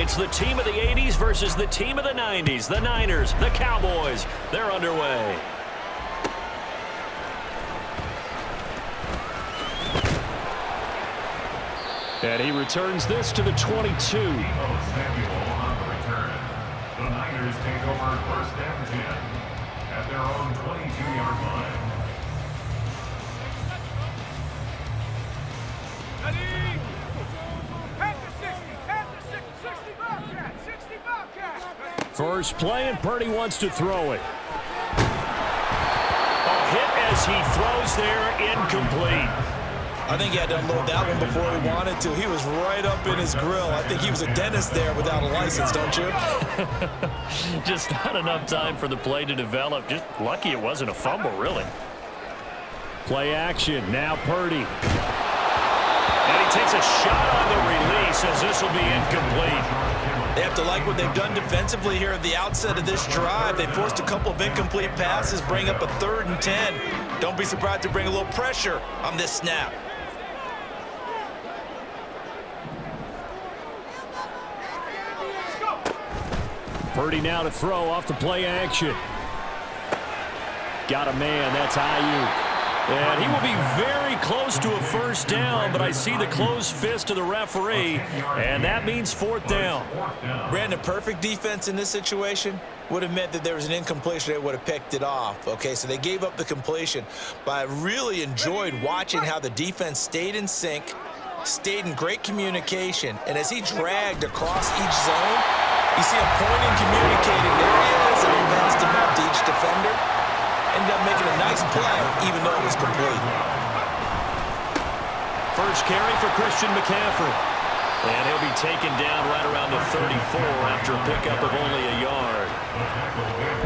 It's the team of the 80s versus the team of the 90s. The Niners, the Cowboys, they're underway. And he returns this to the 22. Samuel on the return. The Niners take over first and 10 at their own 22-yard line. First play, and Purdy wants to throw it. A hit as he throws there, incomplete. I think he had to unload that one before he wanted to. He was right up in his grill. I think he was a dentist there without a license, don't you? Just not enough time for the play to develop. Just lucky it wasn't a fumble, really. Play action. Now Purdy. And he takes a shot on the release as this will be incomplete. They have to like what they've done defensively here at the outset of this drive. They forced a couple of incomplete passes, bring up a 3rd and 10. Don't be surprised to bring a little pressure on this snap. Purdy now to throw off the play action. Got a man. That's Ayuk. And he will be very close to a first down, but I see the closed fist of the referee, and that means 4th down. Brandon, perfect defense in this situation would have meant that there was an incompletion. They would have picked it off. Okay, so they gave up the completion, but I really enjoyed watching how the defense stayed in sync, stayed in great communication, and as he dragged across each zone, you see him pointing, communicating there he is, and he passed him up to each defender. Ended up making a nice play, even though it was complete. First carry for Christian McCaffrey. And he'll be taken down right around the 34 after a pickup of only a yard.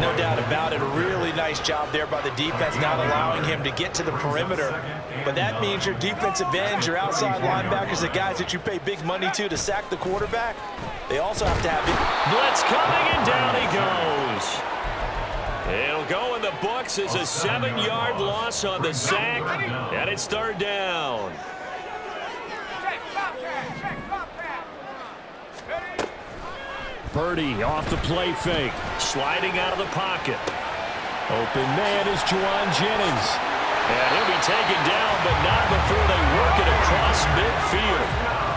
No doubt about it. A really nice job there by the defense, not allowing him to get to the perimeter. But that means your defensive ends, your outside linebackers, the guys that you pay big money to sack the quarterback, they also have to have it. Blitz coming, and down he goes. It'll go in the books as a 7-yard loss on the sack, and it's 3rd down. Purdy off the play fake, sliding out of the pocket. Open man is Juwan Jennings. And he'll be taken down, but not before they work it across midfield.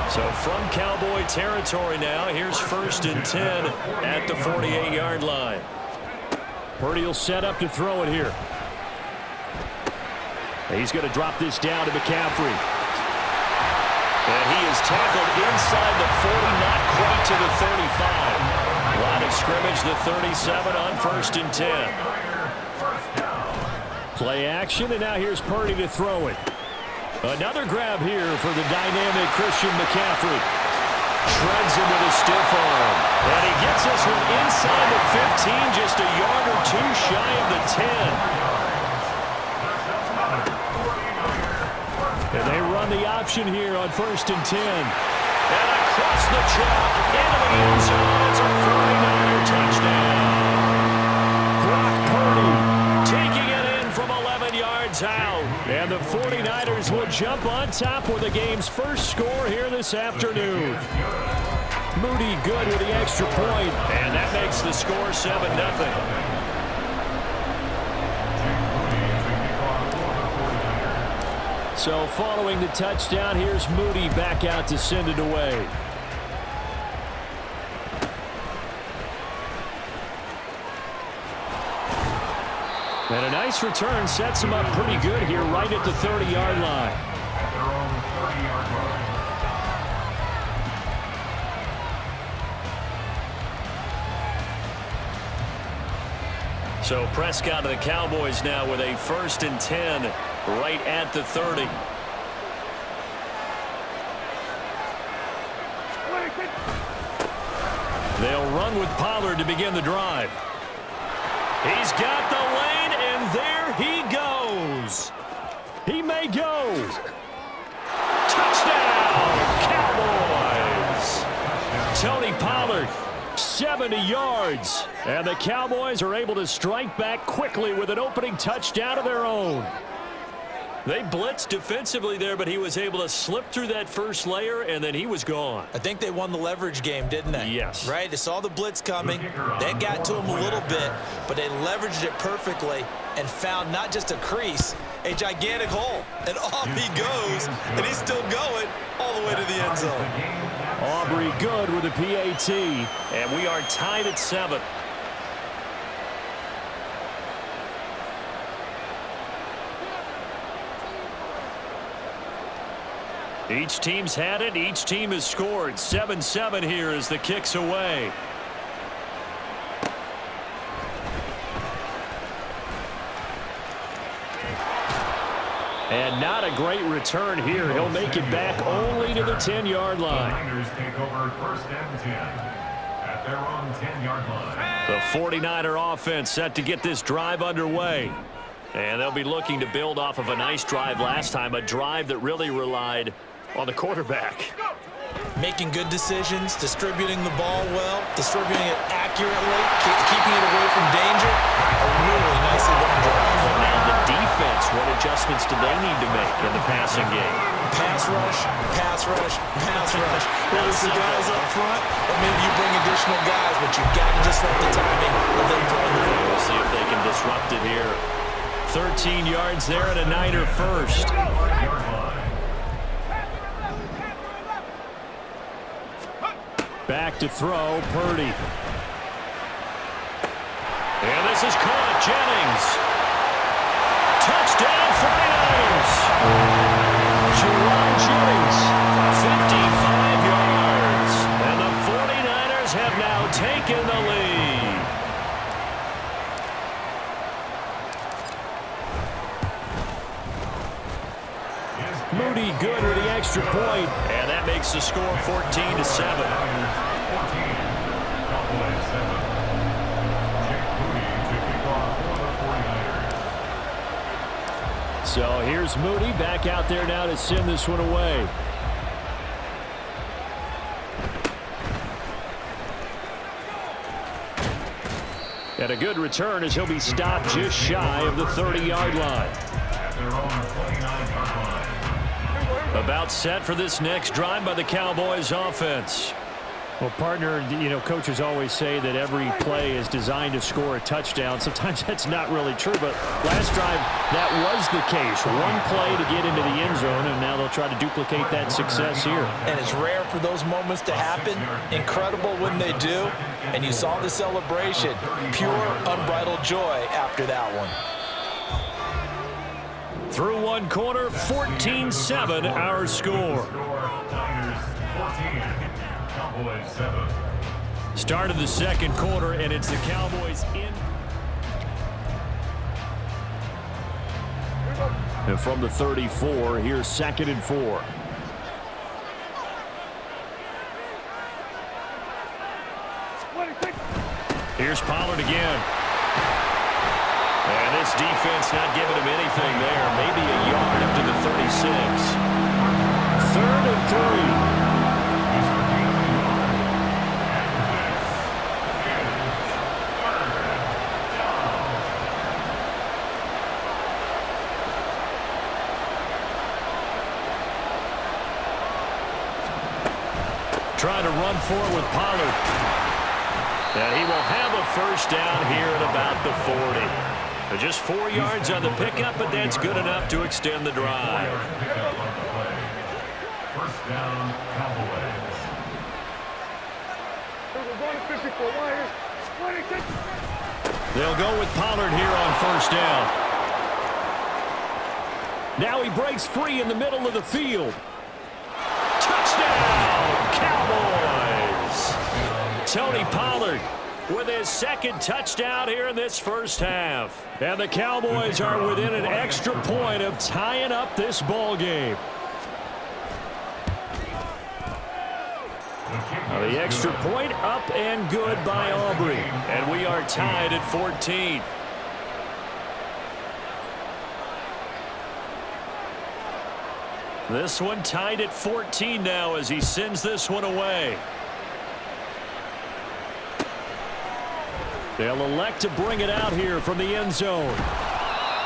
So from Cowboy territory now, here's 1st and 10 at the 48-yard line. Purdy will set up to throw it here. He's going to drop this down to McCaffrey. And he is tackled inside the 40, not quite to the 35. Line of scrimmage, the 37 on 1st and 10. Play action, and now here's Purdy to throw it. Another grab here for the dynamic Christian McCaffrey. Shreds him with a stiff arm. And he gets this one inside the 15, just a yard or 2 shy of the 10. And they run the option here on 1st and 10. And across the chalk into the end zone. It's a 49er touchdown. Brock Purdy taking it in from 11 yards out. And the 49ers will jump on top with the game's first score here this afternoon. Moody good with the extra point, and that makes the score 7-0. So following the touchdown, here's Moody back out to send it away. And a nice return sets him up pretty good here right at the 30-yard line. So Prescott and the Cowboys now with a 1st and 10 right at the 30. They'll run with Pollard to begin the drive. He's got the lane, and there he goes. He may go. Touchdown, Cowboys. Tony Pollard, 70 yards. And the Cowboys are able to strike back quickly with an opening touchdown of their own. They blitzed defensively there, but he was able to slip through that first layer, and then he was gone. I think they won the leverage game, didn't they? Yes. Right? They saw the blitz coming. They got to him a little bit, but they leveraged it perfectly and found not just a crease, a gigantic hole. And off he goes, and he's still going all the way to the end zone. Aubrey good with a PAT, and we are tied at 7. Each team's had it. Each team has scored. 7-7 here as the kick's away. And not a great return here. He'll make it back only to the 10-yard line. The Niners take over first and 10 at their own 10-yard line. The 49er offense set to get this drive underway. And they'll be looking to build off of a nice drive last time, a drive that really relied on the quarterback. Making good decisions, distributing the ball well, distributing it accurately, keeping it away from danger. A really nicely run drive. And the defense, what adjustments do they need to make in the passing game? Pass rush, pass rush, pass rush. Whether it's the guys up front, or maybe you bring additional guys, but you've got to disrupt the timing of them throwing the ball. We'll see if they can disrupt it here. 13 yards there and a Niner first. Back to throw, Purdy. And this is caught, Jennings. Touchdown, 49ers. Jerome Jennings, 55 yards. And the 49ers have now taken the lead. Moody good with the extra point, and that makes the score 14-7. Cowboys 7. Jake Moody to kick off for the 49ers. So here's Moody back out there now to send this one away. And a good return as he'll be stopped just shy of the 30-yard line. At their own 29-yard line. About set for this next drive by the Cowboys offense. Well, partner, you know, coaches always say that every play is designed to score a touchdown. Sometimes that's not really true, but last drive, that was the case. One play to get into the end zone, and now they'll try to duplicate that success here. And it's rare for those moments to happen. Incredible when they do. And you saw the celebration. Pure, unbridled joy after that one. Through one quarter, 14-7 our score. Niners 14. Cowboys 7. Start of the second quarter, and it's the Cowboys in. And from the 34, here's 2nd and 4. Here's Pollard again. And this defense not giving him anything there. Maybe a yard up to the 36. 3rd and 3. Trying to run for it with Pollard. And he will have a first down here at about the 40. Just 4 yards on the pickup, but that's good enough to extend the drive. First down, Cowboys. They'll go with Pollard here on first down. Now he breaks free in the middle of the field. Touchdown, Cowboys! Tony Pollard with his 2nd touchdown here in this first half. And the Cowboys are within an extra point of tying up this ball game. The extra point up and good by Aubrey. And we are tied at 14. This one tied at 14 now as he sends this one away. They'll elect to bring it out here from the end zone.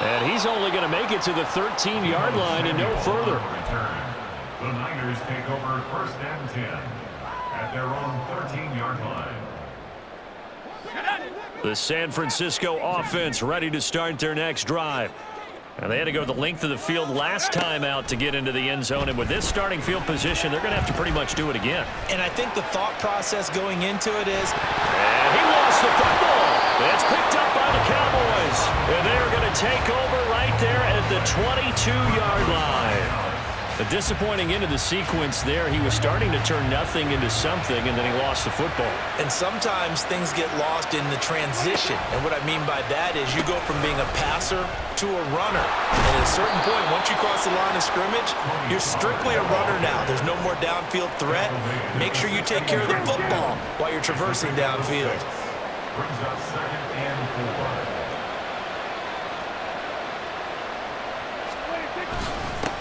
And he's only going to make it to the 13-yard line and no further. Return. The Niners take over first and 10 at their own 13-yard line. The San Francisco offense ready to start their next drive. And they had to go the length of the field last time out to get into the end zone. And with this starting field position, they're going to have to pretty much do it again. And I think the thought process going into it is... And he lost the football. It's picked up by the Cowboys. And they're going to take over right there at the 22-yard line. A disappointing end of the sequence there. He was starting to turn nothing into something, and then he lost the football. And sometimes things get lost in the transition. And what I mean by that is you go from being a passer to a runner. And at a certain point, once you cross the line of scrimmage, you're strictly a runner now. There's no more downfield threat. Make sure you take care of the football while you're traversing downfield. Brings up second and 4.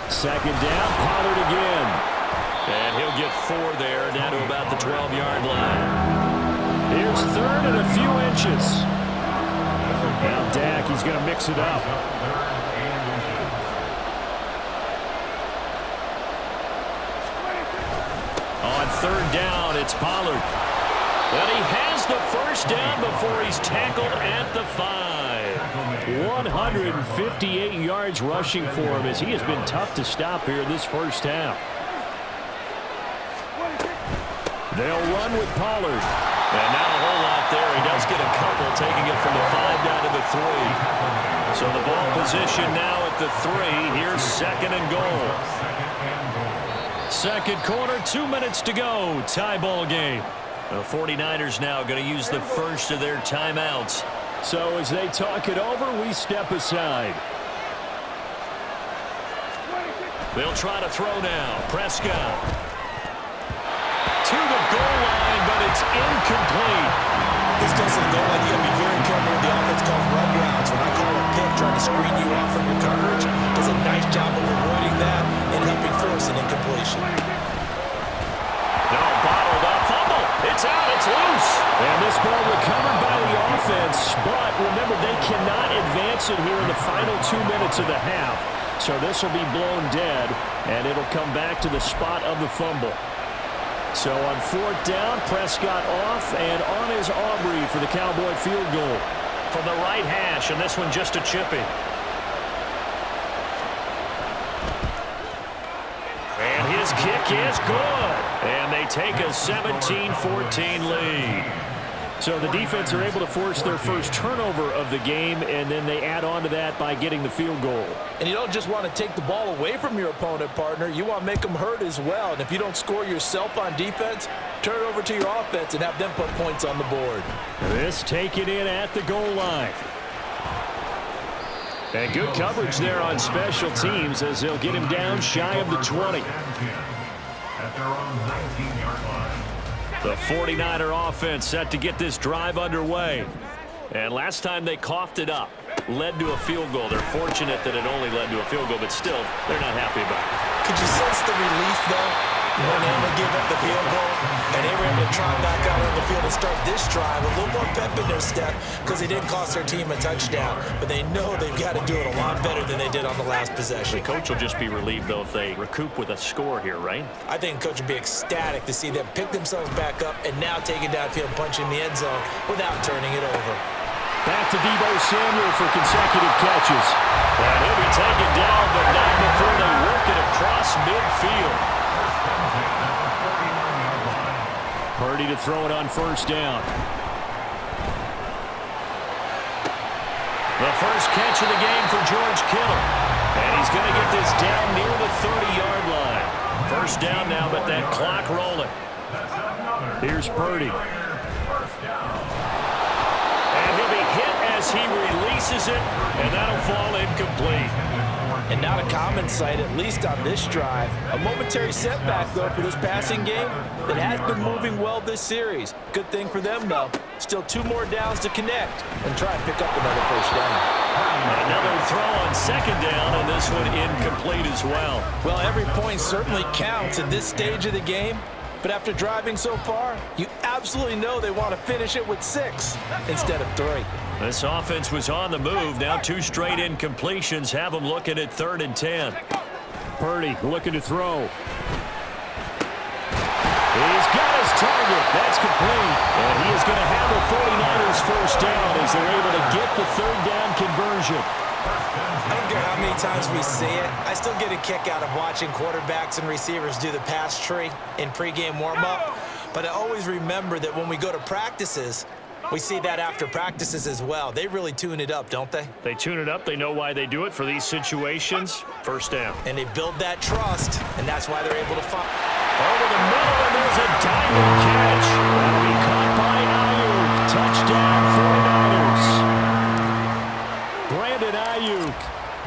Second down, Pollard again. And he'll get 4 there, down to about the 12-yard line. Here's third and a few inches. Now Dak, he's going to mix it up. On third down, it's Pollard. And he has the first down before he's tackled at the 5. 158 yards rushing for him as he has been tough to stop here in this first half. They'll run with Pollard. And not a whole lot there. He does get a couple, taking it from the 5 down to the 3. So the ball position now at the 3. Here's second and goal. Second quarter, 2 minutes to go. Tie ball game. The 49ers now going to use the first of their timeouts. So as they talk it over, we step aside. They'll try to throw now. Prescott. To the goal line, but it's incomplete. This goes to the goal line. You got to be very careful with the offense called run routes. When I call a pick, trying to screen you off from your coverage, does a nice job of avoiding that and helping force an incompletion. No, bottled up. Fumble. It's out. It's loose. And this ball recovered by the offense. But remember, they cannot advance it here in the final 2 minutes of the half. So this will be blown dead, and it'll come back to the spot of the fumble. So on fourth down, Prescott off, and on is Aubrey for the Cowboy field goal. From the right hash, and this one just a chippy. And his kick is good. And they take a 17-14 lead. So the defense are able to force their first turnover of the game, and then they add on to that by getting the field goal. And you don't just want to take the ball away from your opponent, partner. You want to make them hurt as well. And if you don't score yourself on defense, turn it over to your offense and have them put points on the board. This taken in at the goal line. And good coverage there on special teams as they'll get him down shy of the 20. At their own 19-yard line. The 49er offense set to get this drive underway. And last time they coughed it up, led to a field goal. They're fortunate that it only led to a field goal, but still, they're not happy about it. Could you sense the relief, though, when they able to give up the field goal? And they were able to try back out on the field and start this drive. A little more pep in their step because they didn't cost their team a touchdown. But they know they've got to do it a lot better than they did on the last possession. The coach will just be relieved, though, if they recoup with a score here, right? I think the coach would be ecstatic to see them pick themselves back up and now take it downfield, punching the end zone without turning it over. Back to Deebo Samuel for consecutive catches. And he'll be taken down, but not before they work it across midfield. Purdy to throw it on first down. The first catch of the game for George Kittle. And he's going to get this down near the 30-yard line. First down now, but that clock rolling. Here's Purdy. And he'll be hit as he releases it, and that'll fall incomplete. And not a common sight, at least on this drive. A momentary setback, though, for this passing game that has been moving well this series. Good thing for them, though. Still 2 more downs to connect and try and pick up another first down. Another throw on second down, and this one incomplete as well. Well, every point certainly counts at this stage of the game. But after driving so far, you absolutely know they want to finish it with 6 instead of 3. This offense was on the move. Now 2 straight incompletions have them looking at 3rd and 10. Purdy looking to throw. He's got his target. That's complete. And he is going to have the 49ers first down as they're able to get the 3rd down conversion. I don't care how many times we see it. I still get a kick out of watching quarterbacks and receivers do the pass tree in pregame warm-up. But I always remember that when we go to practices, we see that after practices as well. They really tune it up, don't they? They tune it up. They know why they do it for these situations. First down. And they build that trust, and that's why they're able to find. Over the middle, and there's a diving catch. That'll be caught by Ayuk. Touchdown, 49ers. Brandon Ayuk,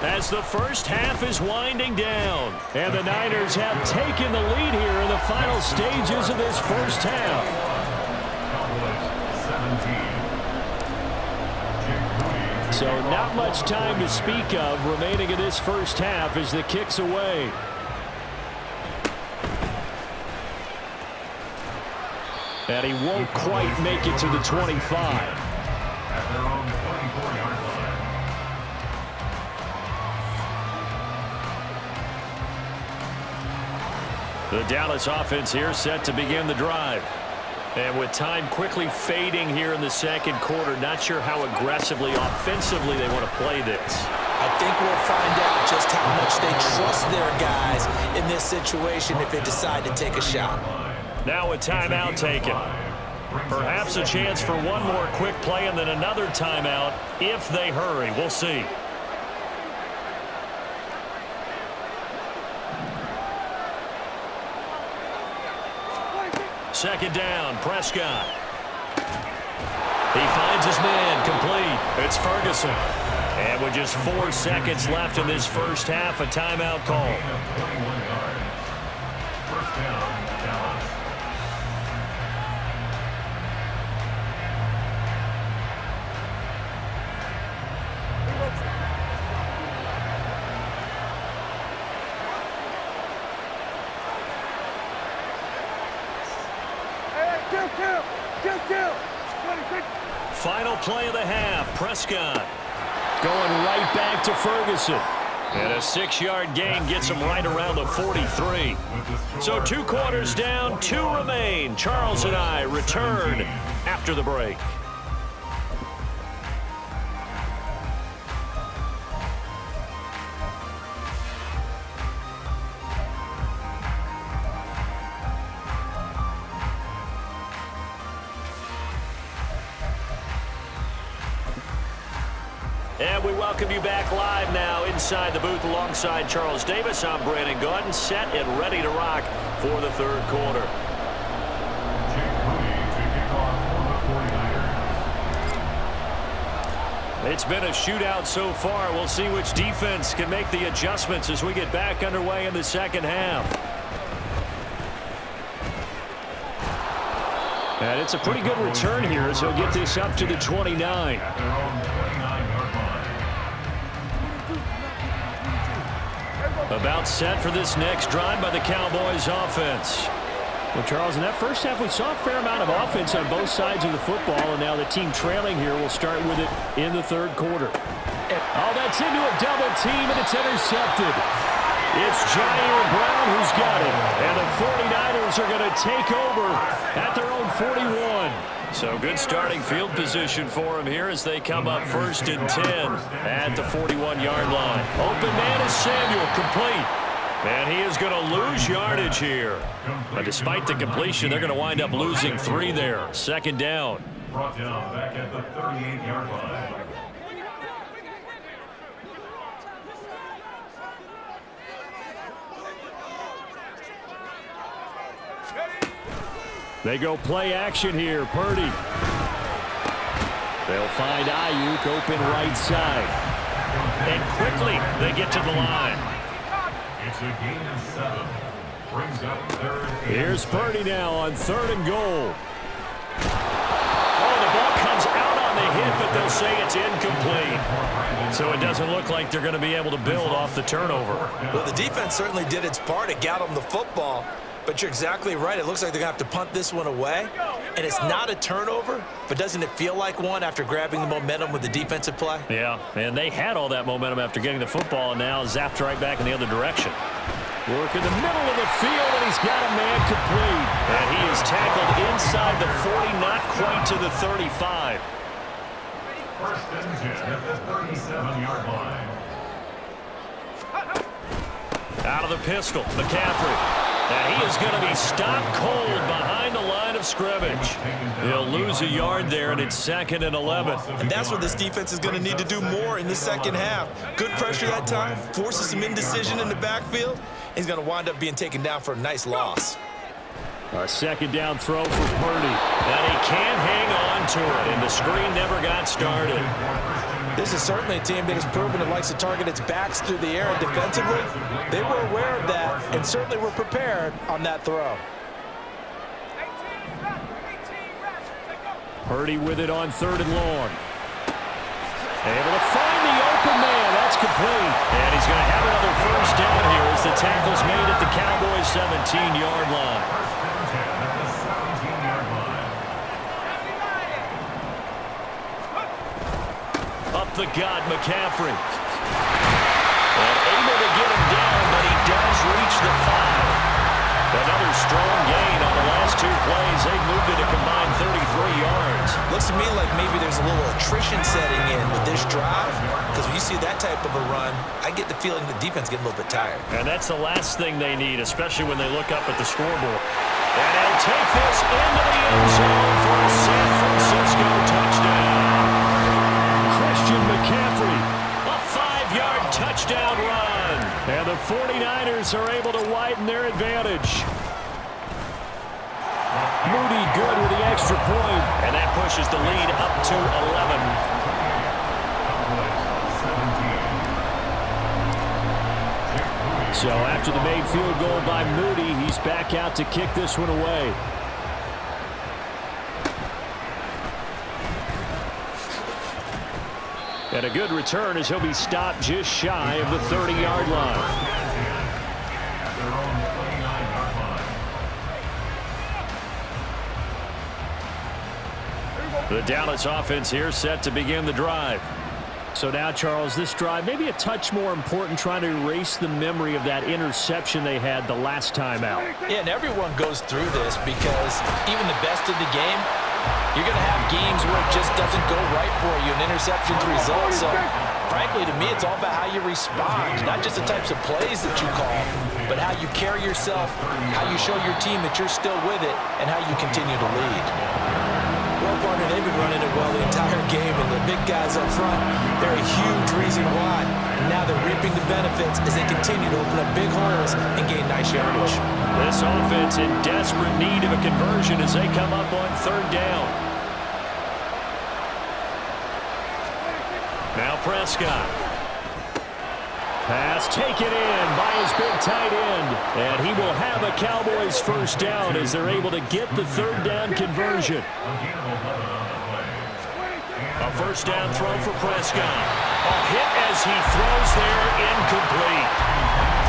as the first half is winding down. And the Niners have taken the lead here in the final stages of this first half. So not much time to speak of remaining in this first half as the kick's away. And he won't quite make it to the 25. At their own 24-yard line. The Dallas offense here set to begin the drive. And with time quickly fading here in the second quarter, not sure how aggressively, offensively they want to play this. I think we'll find out just how much they trust their guys in this situation if they decide to take a shot. Now a timeout taken. Perhaps a chance for one more quick play and then another timeout if they hurry. We'll see. Second down, Prescott. He finds his man, complete. It's Ferguson. And with just 4 seconds left in this first half, a timeout call. First down, Dallas. Final play of the half, Prescott going right back to Ferguson. And a 6-yard gain gets him right around the 43. So 2 quarters down, 2 remain. Charles and I return after the break. And we welcome you back live now inside the booth alongside Charles Davis. I'm Brandon Gaudin, set and ready to rock for the 3rd quarter. It's been a shootout so far. We'll see which defense can make the adjustments as we get back underway in the second half. And it's a pretty good return here as he'll get this up to the 29. About set for this next drive by the Cowboys offense. Well, Charles, in that first half, we saw a fair amount of offense on both sides of the football, and now the team trailing here will start with it in the 3rd quarter. Oh, that's into a double team, and it's intercepted. It's Jair Brown who's got it, and the 49ers are going to take over at their own 41. So good starting field position for him here as they come up 1st and 10 at the 41-yard line. Open man is Samuel, complete. And he is going to lose yardage here. But despite the completion, they're going to wind up losing 3 there. 2nd down. Brought down back at the 38-yard line. They go play action here. Purdy. They'll find Ayuk open right side. And quickly they get to the line. It's a gain of 7. Brings up 3rd. Here's Purdy now on 3rd and goal. Oh, the ball comes out on the hit, but they'll say it's incomplete. So it doesn't look like they're going to be able to build off the turnover. Well, the defense certainly did its part. It got them the football. But you're exactly right. It looks like they're going to have to punt this one away. And it's not a turnover, but doesn't it feel like one after grabbing the momentum with the defensive play? Yeah, and they had all that momentum after getting the football, and now zapped right back in the other direction. Work in the middle of the field, and he's got a man complete. And he is tackled inside the 40, not quite to the 35. First and 10 at the 37-yard line. Out of the pistol, McCaffrey. And he is going to be stopped cold behind the line of scrimmage. He'll lose a yard there, and it's 2nd and 11. And that's what this defense is going to need to do more in the second half. Good pressure that time, forces some indecision in the backfield. He's going to wind up being taken down for a nice loss. A second down throw for Purdy. And he can't hang on to it, and the screen never got started. This is certainly a team that has proven it likes to target its backs through the air and defensively. They were aware of that and certainly were prepared on that throw. Purdy with it on 3rd and long. Able to find the open man. That's complete. And he's going to have another first down here as the tackle's made at the Cowboys' 17-yard line. Up the gut, McCaffrey. And able to get him down, but he does reach the 5. Another strong gain on the last 2 plays. They've moved it a combined 33 yards. Looks to me like maybe there's a little attrition setting in with this drive, because when you see that type of a run, I get the feeling the defense getting a little bit tired. And that's the last thing they need, especially when they look up at the scoreboard. And they'll take this into the end zone for a San Francisco touchdown. McCaffrey, a 5-yard touchdown run. And the 49ers are able to widen their advantage. Moody good with the extra point. And that pushes the lead up to 11. So after the made field goal by Moody, he's back out to kick this one away. And a good return as he'll be stopped just shy of the 30-yard line. The Dallas offense here set to begin the drive. So now, Charles, this drive maybe a touch more important, trying to erase the memory of that interception they had the last time out. Yeah, and everyone goes through this because even the best of the game, you're going to have games where it just doesn't go right for you, and interceptions result. So, frankly, to me, it's all about how you respond, not just the types of plays that you call, but how you carry yourself, how you show your team that you're still with it, and how you continue to lead. Well, partner, they've been running it well the entire game, and the big guys up front, they're a huge reason why. And now they're reaping the benefits as they continue to open up big holes and gain nice yardage. This offense in desperate need of a conversion as they come up on 3rd down. Now Prescott. Pass taken in by his big tight end. And he will have a Cowboys first down as they're able to get the 3rd down conversion. A first down throw for Prescott. A hit as he throws there, incomplete.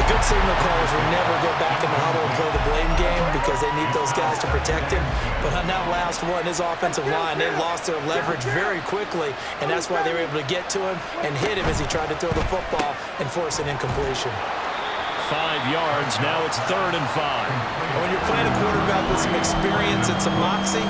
The good signal callers will never go back in the huddle and play the blame game because they need those guys to protect him. But on that last one, his offensive line, they lost their leverage very quickly, and that's why they were able to get to him and hit him as he tried to throw the football and force an incompletion. 5 yards, now it's 3rd and 5. And when you're playing a quarterback with some experience and some moxie,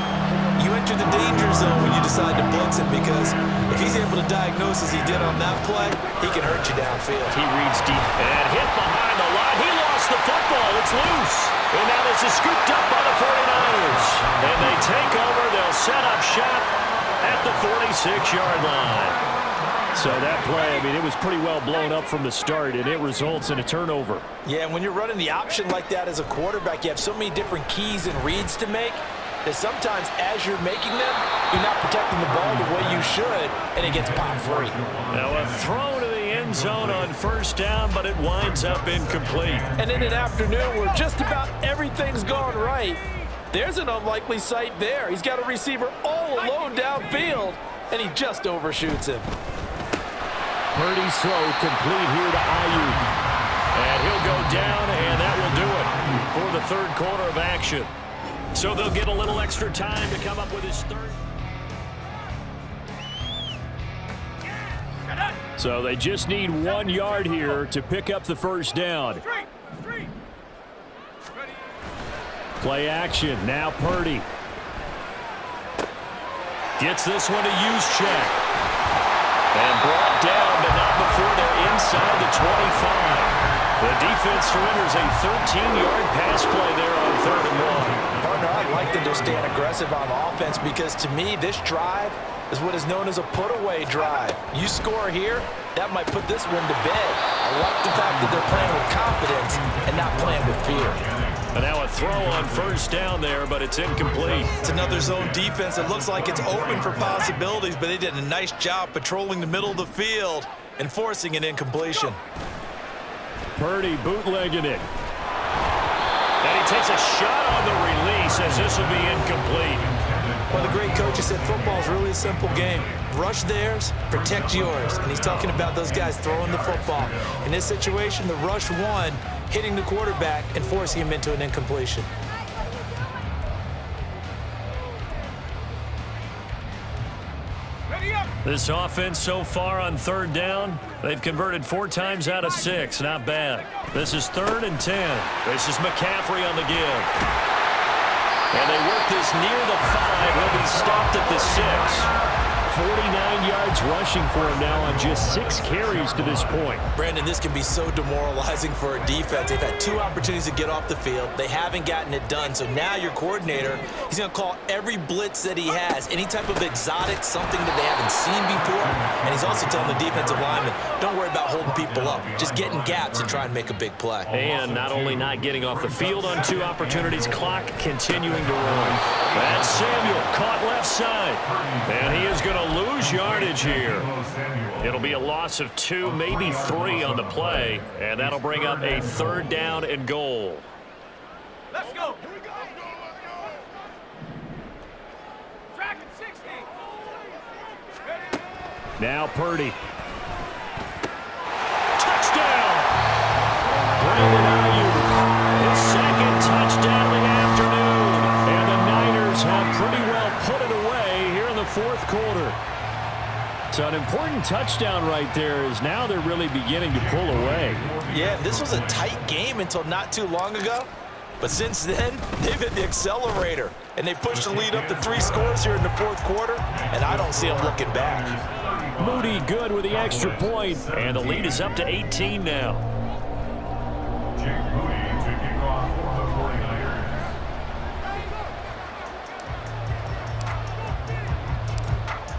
you enter the danger zone when you decide to blitz him, because if he's able to diagnose as he did on that play, he can hurt you downfield. He reads deep and hit behind the line. He lost the football. It's loose. And now this is scooped up by the 49ers. And they take over. They'll set up shop at the 46-yard line. So that play, I mean, it was pretty well blown up from the start, and it results in a turnover. Yeah, and when you're running the option like that as a quarterback, you have so many different keys and reads to make that sometimes as you're making them, you're not protecting the ball the way you should, and it gets popped free. Now a throw to the end zone on first down, but it winds up incomplete. And in an afternoon where just about everything's gone right, there's an unlikely sight there. He's got a receiver all alone downfield, and he just overshoots him. Purdy's throw complete here to Ayuk. And he'll go down, and that will do it for the the third quarter of action. So they'll get a little extra time to come up with his third. So they just need 1 yard here to pick up the first down. Play action. Now Purdy. Gets this one to use check. And brought down, but not before they're inside the 25. The defense surrenders a 13-yard pass play there on 3rd and 1. Partner, I like that they're staying aggressive on offense because to me, this drive is what is known as a put-away drive. You score here, that might put this one to bed. I like the fact that they're playing with confidence and not playing with fear. And now a throw on first down there, but it's incomplete. It's another zone defense. It looks like it's open for possibilities, but they did a nice job patrolling the middle of the field and forcing an incompletion. Purdy bootlegging it. And he takes a shot on the release as this will be incomplete. One of the great coaches said football is really a simple game. Rush theirs, protect yours. And he's talking about those guys throwing the football. In this situation, the rush one, hitting the quarterback and forcing him into an incompletion. This offense so far on 3rd down, they've converted 4 times out of 6. Not bad. This is 3rd and 10. This is McCaffrey on the give. And they work this near the 5. He'll be stopped at the 6. 49 yards rushing for him now on just 6 carries to this point. Brandon, this can be so demoralizing for a defense. They've had 2 opportunities to get off the field. They haven't gotten it done. So now your coordinator, he's going to call every blitz that he has, any type of exotic, something that they haven't seen before. And he's also telling the defensive lineman, don't worry about holding people up. Just get in gaps and try and make a big play. And not only not getting off the field on 2 opportunities, clock continuing to run. That's Samuel caught left side. And he is going to lose yardage here. It'll be a loss of 2, maybe 3 on the play, and that'll bring up a 3rd down and goal. Let's go. Here we go. Track at 60. Now Purdy. Touchdown! Brandon Ayuk, his 2nd touchdown of the afternoon. And the Niners have pretty well put it away here in the 4th quarter. So an important touchdown right there is now they're really beginning to pull away. Yeah, this was a tight game until not too long ago. But since then, they've hit the accelerator. And they pushed the lead up to 3 scores here in the 4th quarter. And I don't see them looking back. Moody good with the extra point. And the lead is up to 18 now. Jake Moody to kick off for the 49ers.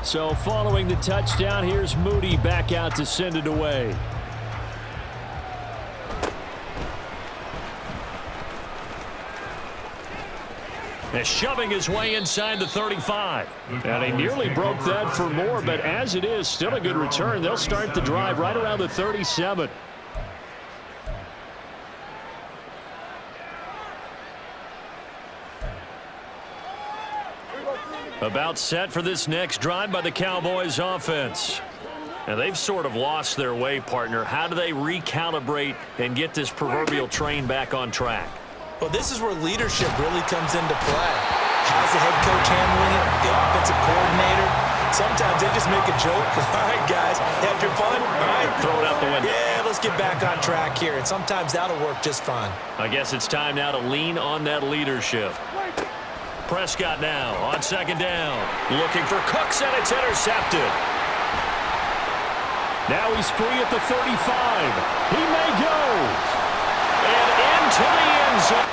So following the touchdown, here's Moody back out to send it away. And shoving his way inside the 35. And he nearly broke that for more, but as it is, still a good return. They'll start the drive right around the 37. About set for this next drive by the Cowboys offense. And they've sort of lost their way, partner. How do they recalibrate and get this proverbial train back on track? Well, this is where leadership really comes into play. How's the head coach handling it? The offensive coordinator? Sometimes they just make a joke. All right, guys, had your fun? All right. Throw it out the window. Yeah, let's get back on track here. And sometimes that'll work just fine. I guess it's time now to lean on that leadership. Prescott now on 2nd down. Looking for Cooks, and it's intercepted. Now he's free at the 35. He may go. And into the end zone.